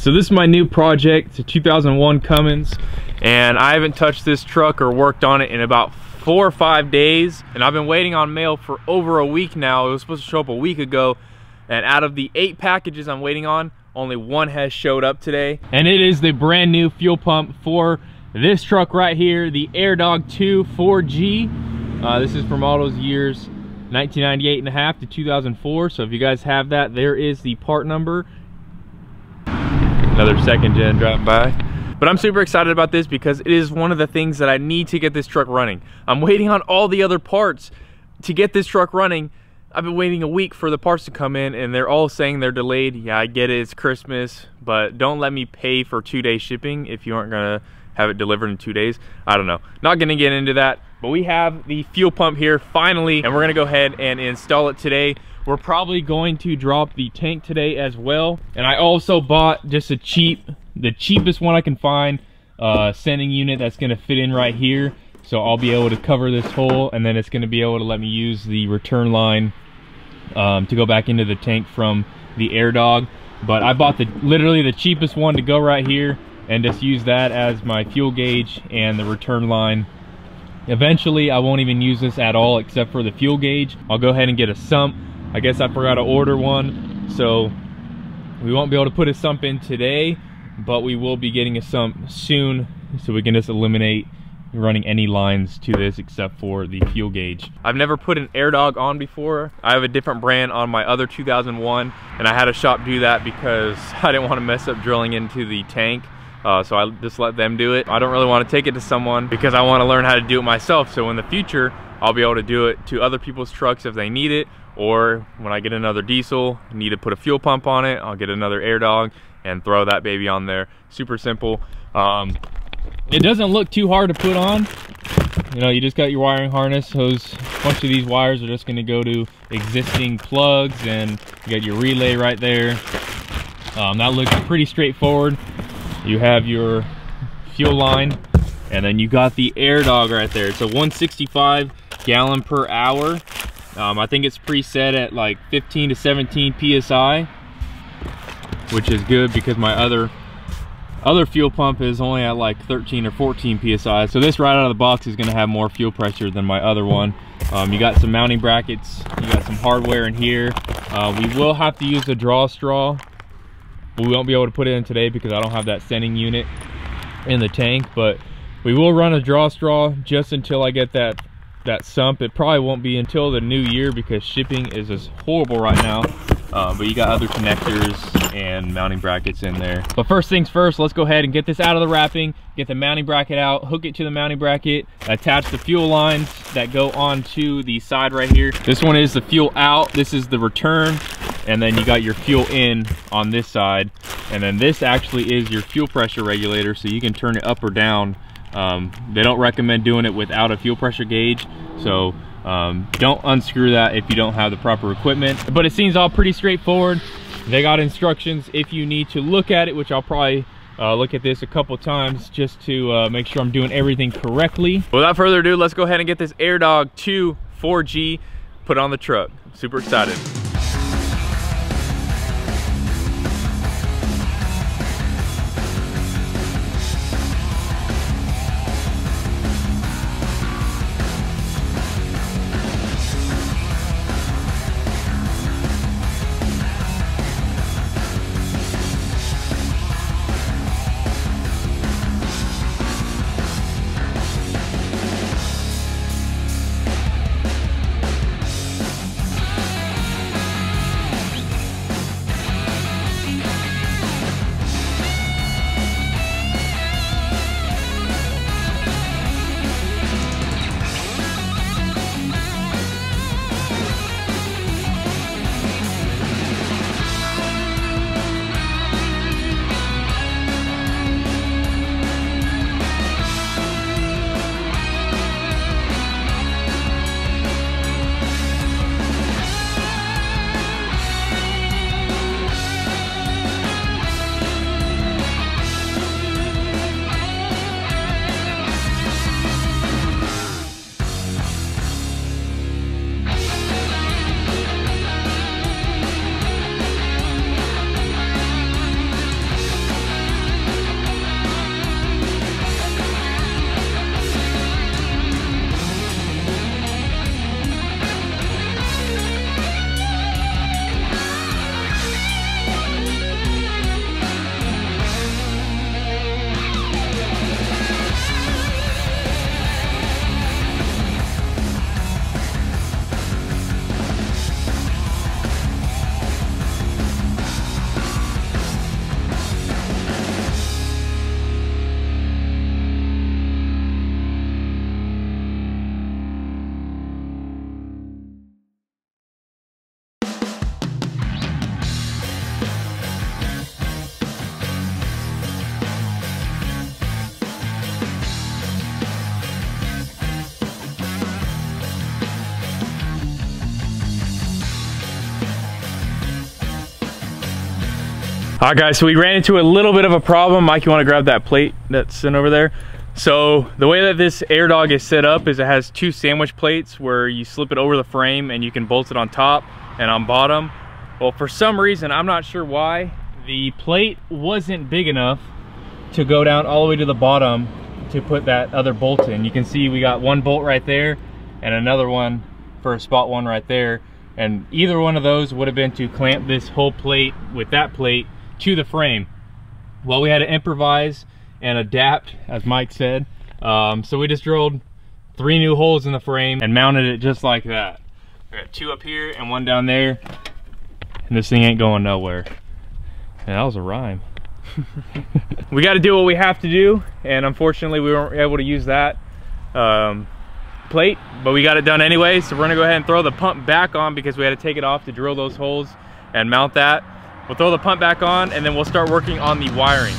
So this is my new project. It's a 2001 Cummins, and I haven't touched this truck or worked on it in about 4 or 5 days, and I've been waiting on mail for over a week now. It was supposed to show up a week ago, and out of the 8 packages I'm waiting on, only 1 has showed up today. And it is the brand new fuel pump for this truck right here, the AirDog 2 4G. This is from all those years 1998 and a half to 2004. So if you guys have that, there is the part number. Another second gen driving by. But I'm super excited about this because it is one of the things that I need to get this truck running. I'm waiting on all the other parts to get this truck running. I've been waiting a week for the parts to come in, and they're all saying they're delayed. Yeah, I get it, it's Christmas, but don't let me pay for 2-day shipping if you aren't gonna have it delivered in 2 days. I don't know, not gonna get into that, but we have the fuel pump here finally, and we're gonna go ahead and install it today. We're probably going to drop the tank today as well. And I also bought just the cheapest one I can find, sending unit that's gonna fit in right here. So I'll be able to cover this hole, and then it's gonna be able to let me use the return line to go back into the tank from the AirDog. But I bought literally the cheapest one to go right here, and just use that as my fuel gauge and the return line. Eventually I won't even use this at all except for the fuel gauge. I'll go ahead and get a sump. I guess I forgot to order one, so we won't be able to put a sump in today, but we will be getting a sump soon, so we can just eliminate running any lines to this except for the fuel gauge. I've never put an AirDog on before. I have a different brand on my other 2001, and I had a shop do that because I didn't want to mess up drilling into the tank. So I just let them do it. I don't really want to take it to someone because I want to learn how to do it myself, so in the future I'll be able to do it to other people's trucks if they need it, or when I get another diesel, need to put a fuel pump on it, I'll get another AirDog and throw that baby on there. Super simple. It doesn't look too hard to put on. You know, you just got your wiring harness. A bunch of these wires are just going to go to existing plugs, and you got your relay right there. That looks pretty straightforward. You have your fuel line, and then you got the AirDog right there. It's a 165 gallon per hour. I think it's preset at like 15 to 17 psi, which is good because my other fuel pump is only at like 13 or 14 psi. So this right out of the box is going to have more fuel pressure than my other one. You got some mounting brackets, you got some hardware in here. We will have to use the draw straw, but we won't be able to put it in today because I don't have that sending unit in the tank. But we will run a draw straw just until I get that sump. It probably won't be until the new year because shipping is just horrible right now. But you got other connectors and mounting brackets in there. But first things first, let's go ahead and get this out of the wrapping, get the mounting bracket out, hook it to the mounting bracket, attach the fuel lines that go onto the side right here. This one is the fuel out, this is the return, and then you got your fuel in on this side. And then this actually is your fuel pressure regulator, so you can turn it up or down. They don't recommend doing it without a fuel pressure gauge, so don't unscrew that if you don't have the proper equipment. But it seems all pretty straightforward. They got instructions if you need to look at it, which I'll probably look at this a couple times just to make sure I'm doing everything correctly. Without further ado, let's go ahead and get this AirDog 2 4G put on the truck. I'm super excited. All right, guys, so we ran into a little bit of a problem. Mike, you want to grab that plate that's sitting over there? So the way that this air dog is set up is it has two sandwich plates where you slip it over the frame and you can bolt it on top and on bottom. Well, for some reason, I'm not sure why, the plate wasn't big enough to go down all the way to the bottom to put that other bolt in. You can see we got one bolt right there and another one for spot one right there. And either one of those would have been to clamp this whole plate with that plate to the frame. Well, we had to improvise and adapt, as Mike said. So we just drilled 3 new holes in the frame and mounted it just like that. We got 2 up here and 1 down there. And this thing ain't going nowhere. And that was a rhyme. We got to do what we have to do, and unfortunately we weren't able to use that plate, but we got it done anyway. So we're gonna go ahead and throw the pump back on because we had to take it off to drill those holes and mount that. We'll throw the pump back on and then we'll start working on the wiring.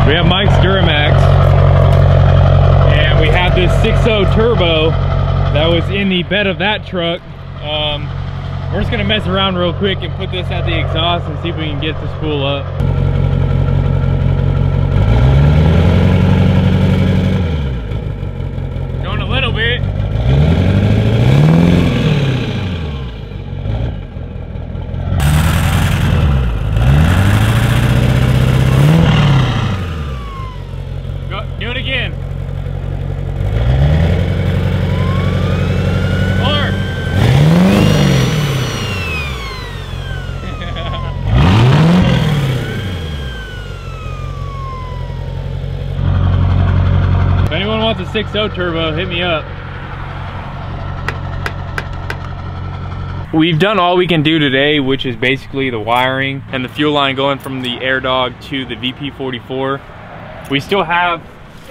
We have Mike's Duramax, and we have this 6.0 turbo that was in the bed of that truck. We're just gonna mess around real quick and put this at the exhaust and see if we can get the spool up. Going a little bit. Do it again. Or. If anyone wants a 6.0 turbo, hit me up. We've done all we can do today, which is basically the wiring and the fuel line going from the air dog to the VP44. We still have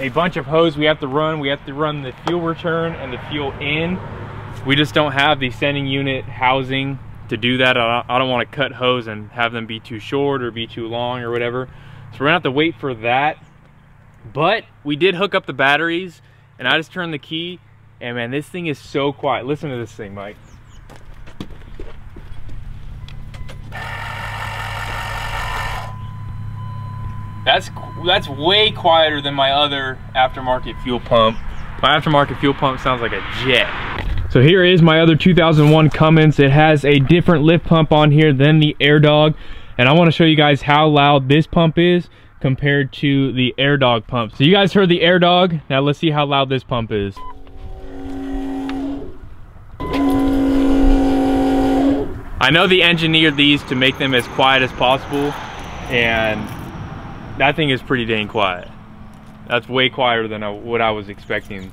a bunch of hose we have to run. We have to run the fuel return and the fuel in. We just don't have the sending unit housing to do that. I don't want to cut hose and have them be too short or be too long or whatever. So we're gonna have to wait for that. But we did hook up the batteries, and I just turned the key, and man, this thing is so quiet. Listen to this thing, Mike. That's way quieter than my other aftermarket fuel pump. My aftermarket fuel pump sounds like a jet. So here is my other 2001 Cummins. It has a different lift pump on here than the air dog, and I want to show you guys how loud this pump is compared to the air dog pump. So you guys heard the air dog. Now let's see how loud this pump is. I know they engineered these to make them as quiet as possible, and that thing is pretty dang quiet. That's way quieter than what I was expecting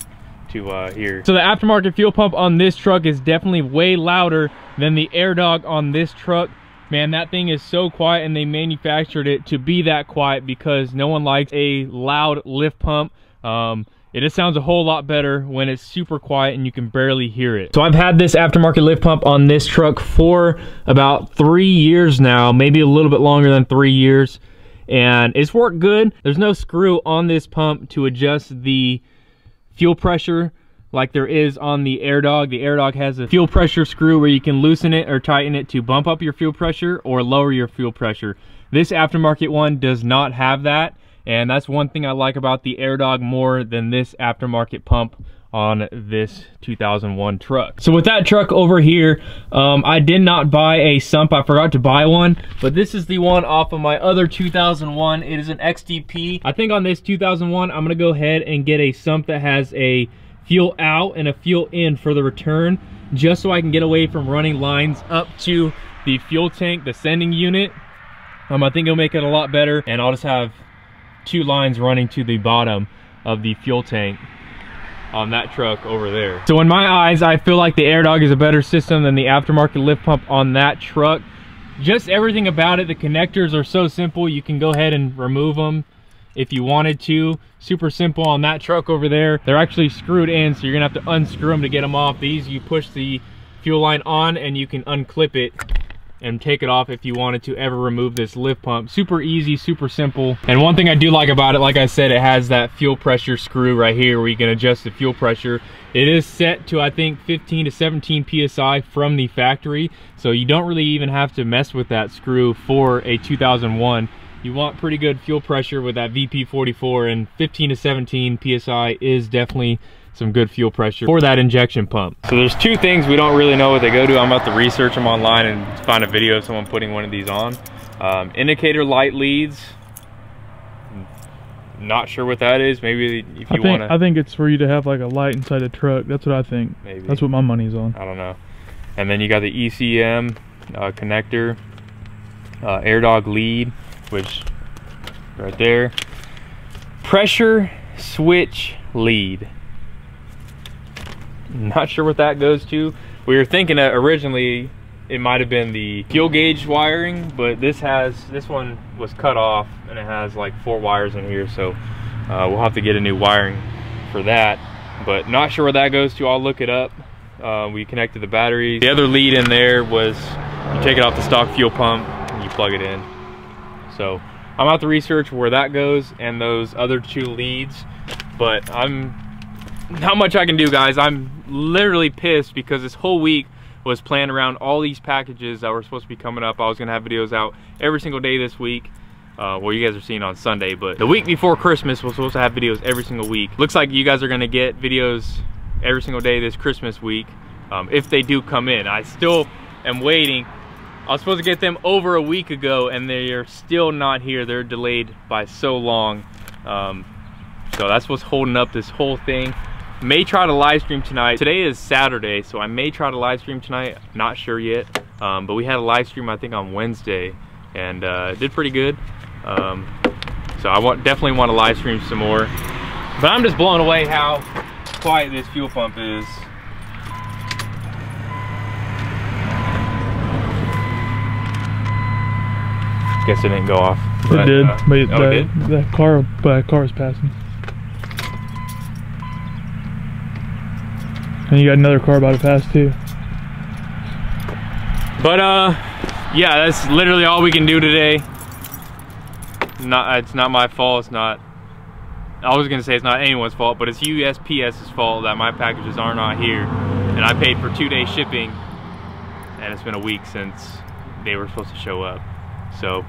to hear. So the aftermarket fuel pump on this truck is definitely way louder than the air dog on this truck. Man, that thing is so quiet, and they manufactured it to be that quiet because no one likes a loud lift pump. It just sounds a whole lot better when it's super quiet and you can barely hear it. So I've had this aftermarket lift pump on this truck for about 3 years now, maybe a little bit longer than 3 years. And it's worked good. There's no screw on this pump to adjust the fuel pressure like there is on the AirDog. The AirDog has a fuel pressure screw where you can loosen it or tighten it to bump up your fuel pressure or lower your fuel pressure. This aftermarket one does not have that, and that's one thing I like about the AirDog more than this aftermarket pump on this 2001 truck. So with that truck over here, I did not buy a sump. I forgot to buy one, but this is the one off of my other 2001. It is an XDP. I think on this 2001, I'm gonna go ahead and get a sump that has a fuel out and a fuel in for the return, just so I can get away from running lines up to the fuel tank, the sending unit. I think it'll make it a lot better, and I'll just have 2 lines running to the bottom of the fuel tank on that truck over there. So in my eyes, I feel like the AirDog is a better system than the aftermarket lift pump on that truck. Just everything about it, the connectors are so simple. You can go ahead and remove them if you wanted to. Super simple on that truck over there. They're actually screwed in, so you're gonna have to unscrew them to get them off. These, you push the fuel line on and you can unclip it and take it off if you wanted to ever remove this lift pump. Super easy, super simple. And one thing I do like about it, like I said, it has that fuel pressure screw right here where you can adjust the fuel pressure. It is set to, I think, 15 to 17 PSI from the factory, so you don't really even have to mess with that screw for a 2001. You want pretty good fuel pressure with that VP44, and 15 to 17 PSI is definitely some good fuel pressure for that injection pump. So there's 2 things we don't really know what they go to. I'm about to research them online and find a video of someone putting one of these on. Indicator light leads. Not sure what that is. Maybe if you want to. I think it's for you to have like a light inside the truck. That's what I think. Maybe. That's what my money's on. I don't know. And then you got the ECM connector, AirDog lead, which right there. Pressure switch lead. Not sure what that goes to. We were thinking that originally it might have been the fuel gauge wiring, but this one was cut off and it has like 4 wires in here, so we'll have to get a new wiring for that, but not sure where that goes to. I'll look it up. We connected the batteries. The other lead in there was you take it off the stock fuel pump and you plug it in. So I'm out to research where that goes and those other 2 leads, but not much I can do, guys. I'm literally pissed because this whole week was planned around all these packages that were supposed to be coming up. I was gonna have videos out every single day this week. Well, you guys are seeing on Sunday, but the week before Christmas was supposed to have videos every single week. Looks like you guys are gonna get videos every single day this Christmas week, if they do come in. I still am waiting. I was supposed to get them over a week ago and they are still not here. They're delayed by so long. So that's what's holding up this whole thing. May try to live stream tonight. Today is Saturday, so I may try to live stream tonight. Not sure yet, but we had a live stream I think on Wednesday, and it did pretty good. So I definitely want to live stream some more. But I'm just blown away how quiet this fuel pump is. Guess it didn't go off. It did, but it did? that car is passing. And you got another car about to pass too. But yeah, that's literally all we can do today. It's not my fault. It's not. I was gonna say it's not anyone's fault, but it's USPS's fault that my packages are not here, and I paid for 2-day shipping, and it's been a week since they were supposed to show up. So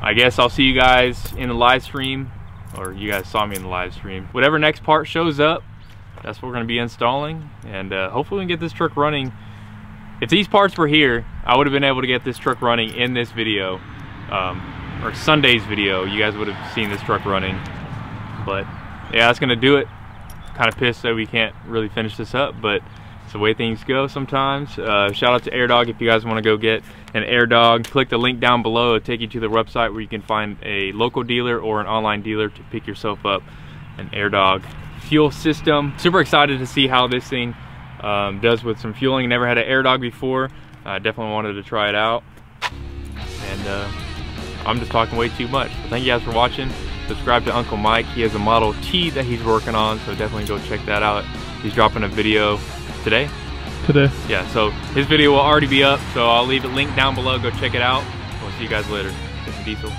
I guess I'll see you guys in the live stream, or you guys saw me in the live stream. Whatever next part shows up, that's what we're going to be installing, and hopefully we can get this truck running. If these parts were here, I would have been able to get this truck running in this video, or Sunday's video. You guys would have seen this truck running. But yeah, that's going to do it. Kind of pissed that we can't really finish this up, but it's the way things go sometimes. Shout out to AirDog. If you guys want to go get an AirDog, click the link down below. It'll take you to the website where you can find a local dealer or an online dealer to pick yourself up an AirDog fuel system. Super excited to see how this thing does with some fueling. Never had an AirDog before. Definitely wanted to try it out. And I'm just talking way too much. But thank you guys for watching. Subscribe to Uncle Mike. He has a Model T that he's working on, so definitely go check that out. He's dropping a video today. Yeah, so his video will already be up, so I'll leave a link down below. Go check it out. We'll see you guys later. Diesel.